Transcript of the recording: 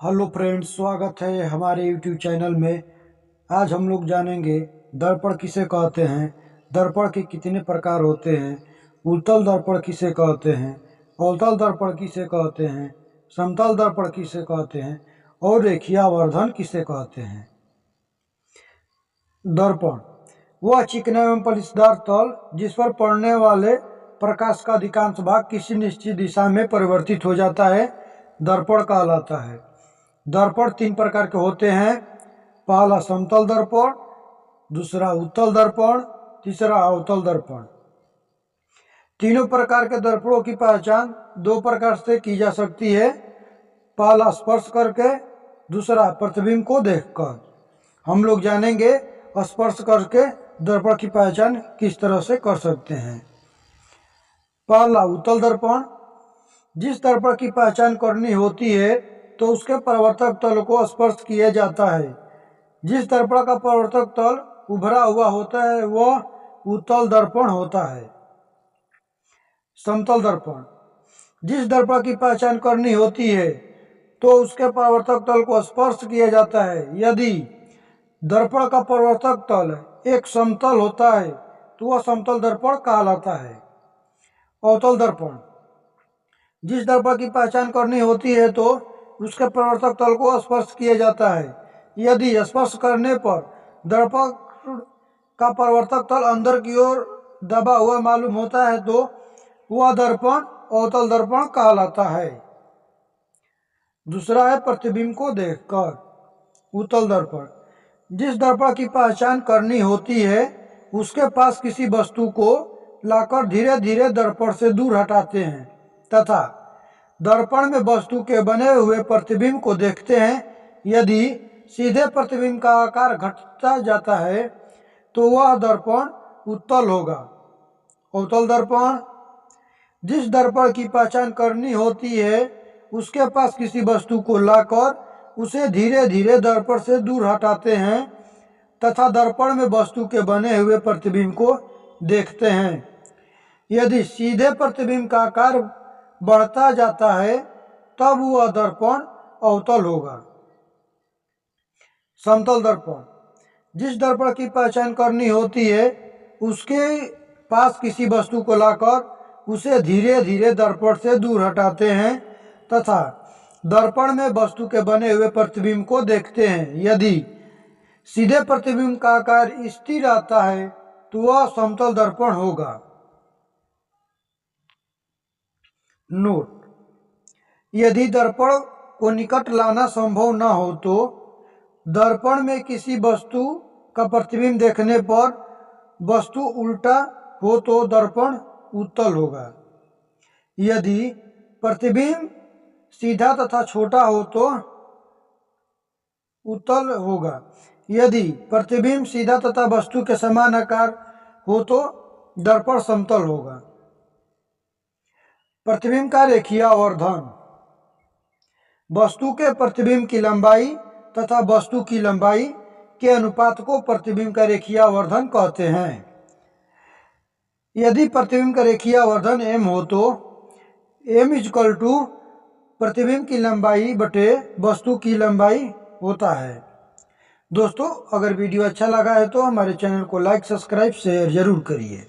Hello friends, स्वागत है हमारे यूट्यूब चैनल में। आज हम लोग जानेंगे दर्पण किसे कहते हैं, दर्पण के कितने प्रकार होते हैं, उत्तल दर्पण किसे कहते हैं, अवतल दर्पण किसे कहते हैं, समतल दर्पण किसे कहते हैं और रेखीयावर्धन किसे कहते हैं। दर्पण वह चिकना एवं पलिशदार तल जिस पर पड़ने वाले प्रकाश का अधिकांश भाग किसी निश्चित दिशा में परिवर्तित हो जाता है, दर्पण कहलाता है। दर्पण तीन प्रकार के होते हैं। पहला समतल दर्पण, दूसरा उत्तल दर्पण, तीसरा अवतल दर्पण। तीनों प्रकार के दर्पणों की पहचान दो प्रकार से की जा सकती है। पहला स्पर्श करके, दूसरा प्रतिबिंब को देखकर। हम लोग जानेंगे स्पर्श करके दर्पण की पहचान किस तरह से कर सकते हैं। पहला उत्तल दर्पण, जिस दर्पण की पहचान करनी होती है तो उसके परावर्तक तल को स्पर्श किया जाता है। जिस दर्पण का परावर्तक तल उभरा हुआ होता है वह उत्तल दर्पण होता है। समतल दर्पण, जिस दर्पण की पहचान करनी होती है तो उसके परावर्तक तल को स्पर्श किया जाता है। यदि दर्पण का परावर्तक तल एक समतल होता है तो वह समतल दर्पण कहलाता है। अवतल दर्पण, जिस दर्पण की पहचान करनी होती है तो उसके परावर्तक तल को स्पर्श किया जाता है। यदि स्पर्श करने पर दर्पण का परावर्तक तल अंदर की ओर दबा हुआ मालूम होता है तो वह दर्पण अवतल दर्पण कहलाता है। दूसरा है प्रतिबिंब को देखकर। उत्तल दर्पण, जिस दर्पण की पहचान करनी होती है उसके पास किसी वस्तु को लाकर धीरे धीरे दर्पण से दूर हटाते हैं तथा दर्पण में वस्तु के बने हुए प्रतिबिंब को देखते हैं। यदि सीधे प्रतिबिंब का आकार घटता जाता है तो वह दर्पण उत्तल होगा। अवतल दर्पण, जिस दर्पण की पहचान करनी होती है उसके पास किसी वस्तु को लाकर उसे धीरे धीरे दर्पण से दूर हटाते हैं तथा दर्पण में वस्तु के बने हुए प्रतिबिंब को देखते हैं। यदि सीधे प्रतिबिंब का आकार बढ़ता जाता है तब वह दर्पण अवतल होगा। समतल दर्पण, जिस दर्पण की पहचान करनी होती है उसके पास किसी वस्तु को लाकर उसे धीरे धीरे दर्पण से दूर हटाते हैं तथा दर्पण में वस्तु के बने हुए प्रतिबिंब को देखते हैं। यदि सीधे प्रतिबिंब का आकार स्थिर आता है तो वह समतल दर्पण होगा। नोट, यदि दर्पण को निकट लाना संभव न हो तो दर्पण में किसी वस्तु का प्रतिबिंब देखने पर वस्तु उल्टा हो तो दर्पण उत्तल होगा। यदि प्रतिबिंब सीधा तथा छोटा हो तो उत्तल होगा। यदि प्रतिबिंब सीधा तथा वस्तु के समान आकार हो तो दर्पण समतल होगा। प्रतिबिंब का रेखीयावर्धन, वस्तु के प्रतिबिंब की लंबाई तथा वस्तु की लंबाई के अनुपात को प्रतिबिंब का रेखीयावर्धन कहते हैं। यदि प्रतिबिंब का रेखीयावर्धन m हो तो m = प्रतिबिंब की लंबाई बटे वस्तु की लंबाई होता है। दोस्तों, अगर वीडियो अच्छा लगा है तो हमारे चैनल को लाइक, सब्सक्राइब, शेयर जरूर करिए।